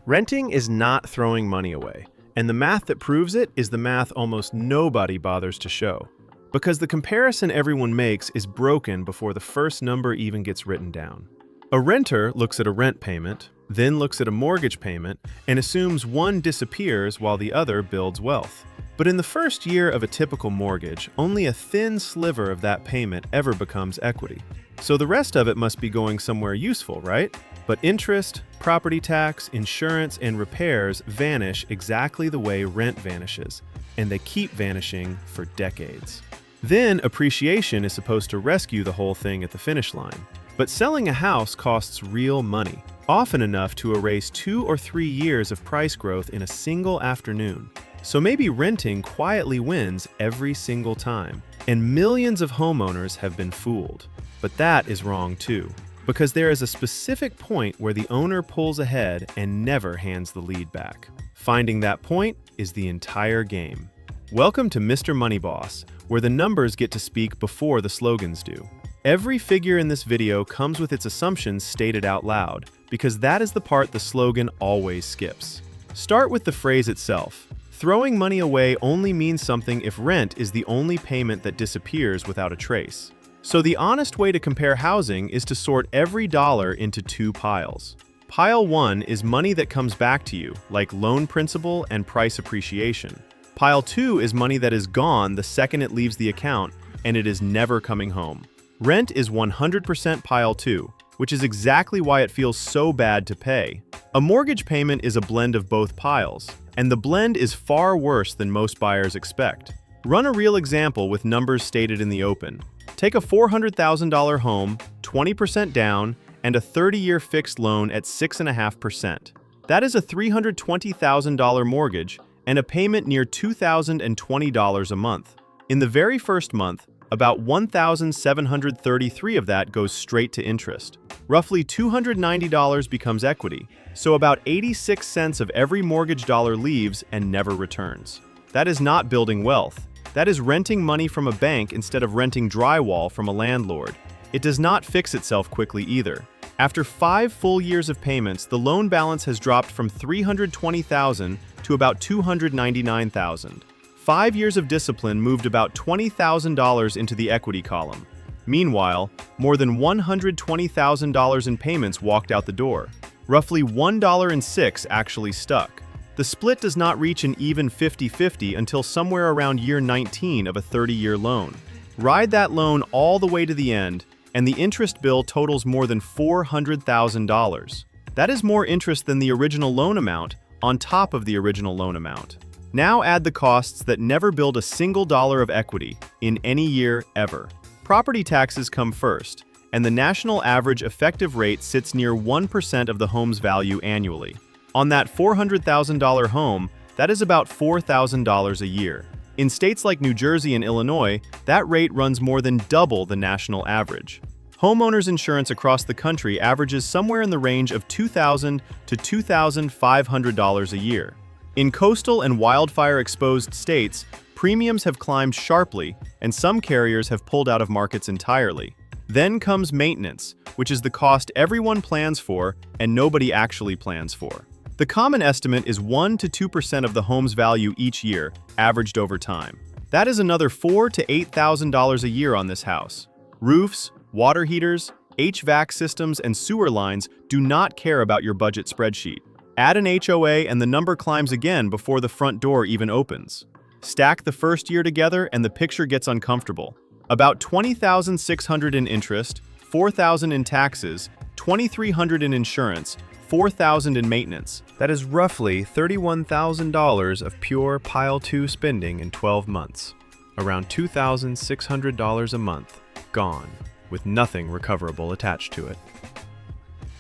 Renting is not throwing money away, and the math that proves it is the math almost nobody bothers to show. Because the comparison everyone makes is broken before the first number even gets written down. A renter looks at a rent payment, then looks at a mortgage payment, and assumes one disappears while the other builds wealth. But in the first year of a typical mortgage, only a thin sliver of that payment ever becomes equity. So the rest of it must be going somewhere useful, right? But interest, property tax, insurance, and repairs vanish exactly the way rent vanishes, and they keep vanishing for decades. Then appreciation is supposed to rescue the whole thing at the finish line. But selling a house costs real money, often enough to erase 2 or 3 years of price growth in a single afternoon. So maybe renting quietly wins every single time, and millions of homeowners have been fooled. But that is wrong too, because there is a specific point where the owner pulls ahead and never hands the lead back. Finding that point is the entire game. Welcome to Mr. Money Boss, where the numbers get to speak before the slogans do. Every figure in this video comes with its assumptions stated out loud, because that is the part the slogan always skips. Start with the phrase itself. Throwing money away only means something if rent is the only payment that disappears without a trace. So the honest way to compare housing is to sort every dollar into 2 piles. Pile 1 is money that comes back to you, like loan principal and price appreciation. Pile 2 is money that is gone the second it leaves the account, and it is never coming home. Rent is 100% pile 2, which is exactly why it feels so bad to pay. A mortgage payment is a blend of both piles, and the blend is far worse than most buyers expect. Run a real example with numbers stated in the open. Take a $400,000 home, 20% down, and a 30-year fixed loan at 6.5%. That is a $320,000 mortgage and a payment near $2,020 a month. In the very first month, about $1,733 of that goes straight to interest. Roughly $290 becomes equity, so about 86 cents of every mortgage dollar leaves and never returns. That is not building wealth. That is renting money from a bank instead of renting drywall from a landlord. It does not fix itself quickly either. After 5 full years of payments, the loan balance has dropped from $320,000 to about $299,000. 5 years of discipline moved about $20,000 into the equity column. Meanwhile, more than $120,000 in payments walked out the door. Roughly $1.06 actually stuck. The split does not reach an even 50-50 until somewhere around year 19 of a 30-year loan. Ride that loan all the way to the end, and the interest bill totals more than $400,000. That is more interest than the original loan amount, on top of the original loan amount. Now add the costs that never build a single dollar of equity in any year ever. Property taxes come first, and the national average effective rate sits near 1% of the home's value annually. On that $400,000 home, that is about $4,000 a year. In states like New Jersey and Illinois, that rate runs more than double the national average. Homeowners insurance across the country averages somewhere in the range of $2,000 to $2,500 a year. In coastal and wildfire-exposed states, premiums have climbed sharply, and some carriers have pulled out of markets entirely. Then comes maintenance, which is the cost everyone plans for and nobody actually plans for. The common estimate is 1 to 2% of the home's value each year, averaged over time. That is another $4,000 to $8,000 a year on this house. Roofs, water heaters, HVAC systems, and sewer lines do not care about your budget spreadsheet. Add an HOA and the number climbs again before the front door even opens. Stack the first year together and the picture gets uncomfortable. About $20,600 in interest, $4,000 in taxes, $2,300 in insurance, $4,000 in maintenance. That is roughly $31,000 of pure Pile 2 spending in 12 months. Around $2,600 a month, gone, with nothing recoverable attached to it.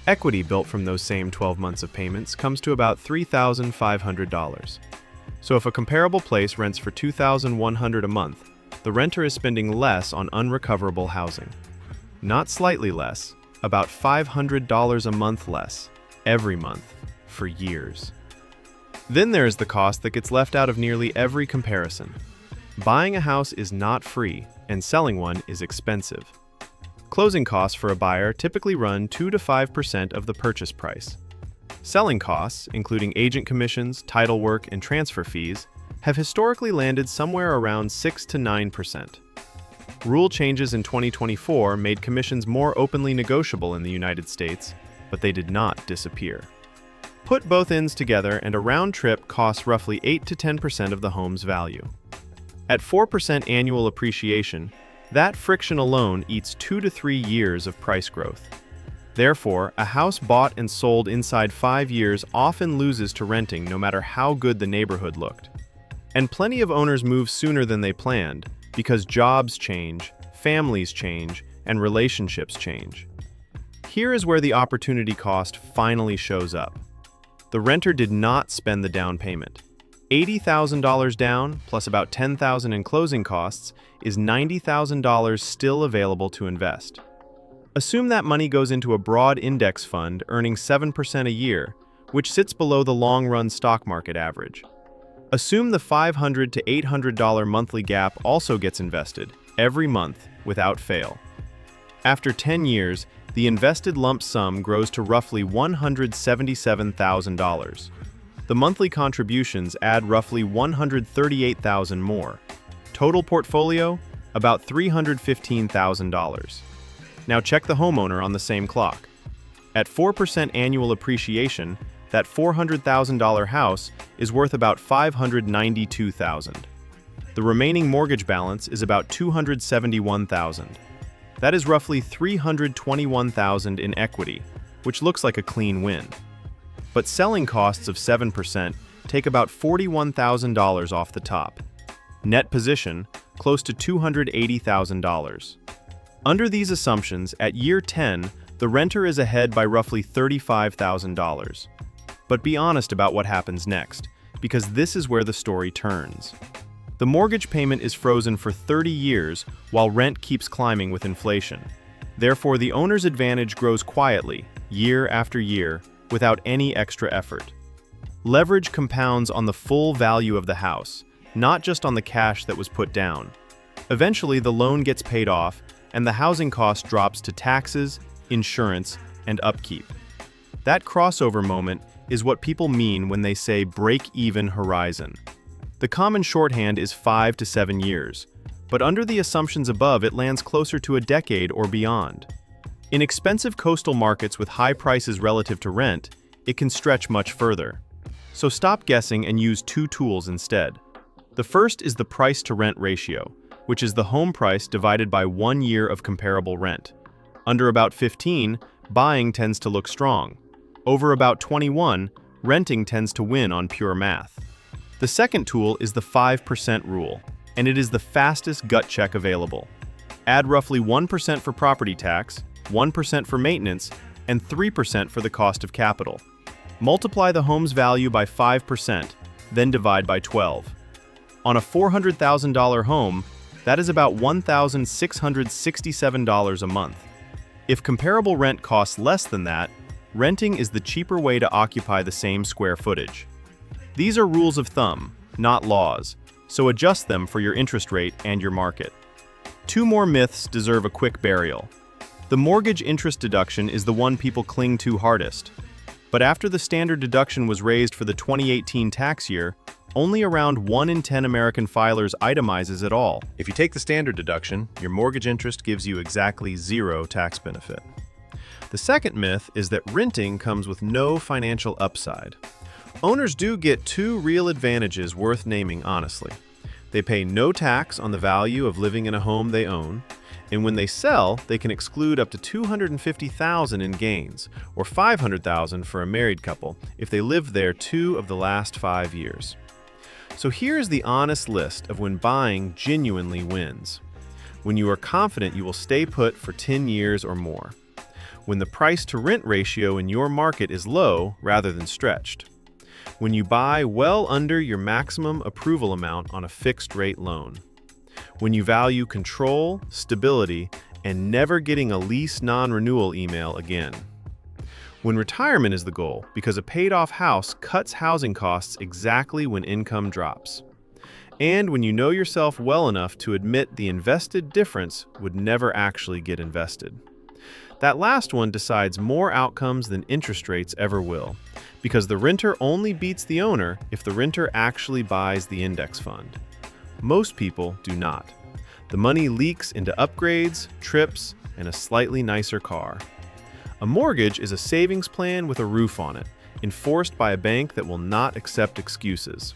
Equity built from those same 12 months of payments comes to about $3,500. So if a comparable place rents for $2,100 a month, the renter is spending less on unrecoverable housing. Not slightly less, about $500 a month less, every month, for years. Then there's the cost that gets left out of nearly every comparison. Buying a house is not free, and selling one is expensive. Closing costs for a buyer typically run 2 to 5% of the purchase price. Selling costs, including agent commissions, title work, and transfer fees, have historically landed somewhere around 6 to 9%. Rule changes in 2024 made commissions more openly negotiable in the United States, but they did not disappear. Put both ends together and a round trip costs roughly 8 to 10% of the home's value. At 4% annual appreciation, that friction alone eats 2 to 3 years of price growth. Therefore, a house bought and sold inside 5 years often loses to renting no matter how good the neighborhood looked. And plenty of owners move sooner than they planned because jobs change, families change, and relationships change. Here is where the opportunity cost finally shows up. The renter did not spend the down payment. $80,000 down, plus about $10,000 in closing costs, is $90,000 still available to invest. Assume that money goes into a broad index fund earning 7% a year, which sits below the long-run stock market average. Assume the $500 to $800 monthly gap also gets invested, every month, without fail. After 10 years, the invested lump sum grows to roughly $177,000. The monthly contributions add roughly $138,000 more. Total portfolio, about $315,000. Now check the homeowner on the same clock. At 4% annual appreciation, that $400,000 house is worth about $592,000. The remaining mortgage balance is about $271,000. That is roughly $321,000 in equity, which looks like a clean win. But selling costs of 7% take about $41,000 off the top. Net position, close to $280,000. Under these assumptions, at year 10, the renter is ahead by roughly $35,000. But be honest about what happens next, because this is where the story turns. The mortgage payment is frozen for 30 years while rent keeps climbing with inflation. Therefore, the owner's advantage grows quietly, year after year, without any extra effort. Leverage compounds on the full value of the house, not just on the cash that was put down. Eventually, the loan gets paid off, and the housing cost drops to taxes, insurance, and upkeep. That crossover moment is what people mean when they say break-even horizon. The common shorthand is 5 to 7 years, but under the assumptions above, it lands closer to a decade or beyond. In expensive coastal markets with high prices relative to rent, it can stretch much further. So stop guessing and use two tools instead. The first is the price-to-rent ratio, which is the home price divided by 1 year of comparable rent. Under about 15, buying tends to look strong. Over about 21, renting tends to win on pure math. The second tool is the 5% rule, and it is the fastest gut check available. Add roughly 1% for property tax, 1% for maintenance, and 3% for the cost of capital. Multiply the home's value by 5%, then divide by 12. On a $400,000 home, that is about $1,667 a month. If comparable rent costs less than that, renting is the cheaper way to occupy the same square footage. These are rules of thumb, not laws, so adjust them for your interest rate and your market. Two more myths deserve a quick burial. The mortgage interest deduction is the one people cling to hardest. But after the standard deduction was raised for the 2018 tax year, only around 1 in 10 American filers itemizes at all. If you take the standard deduction, your mortgage interest gives you exactly zero tax benefit. The second myth is that renting comes with no financial upside. Owners do get two real advantages worth naming honestly. They pay no tax on the value of living in a home they own, and when they sell, they can exclude up to $250,000 in gains, or $500,000 for a married couple if they lived there 2 of the last 5 years. So here's the honest list of when buying genuinely wins. When you are confident you will stay put for 10 years or more. When the price-to-rent ratio in your market is low rather than stretched. When you buy well under your maximum approval amount on a fixed-rate loan. When you value control, stability, and never getting a lease non-renewal email again. When retirement is the goal, because a paid-off house cuts housing costs exactly when income drops. And when you know yourself well enough to admit the invested difference would never actually get invested. That last one decides more outcomes than interest rates ever will, because the renter only beats the owner if the renter actually buys the index fund. Most people do not. The money leaks into upgrades, trips, and a slightly nicer car. A mortgage is a savings plan with a roof on it, enforced by a bank that will not accept excuses.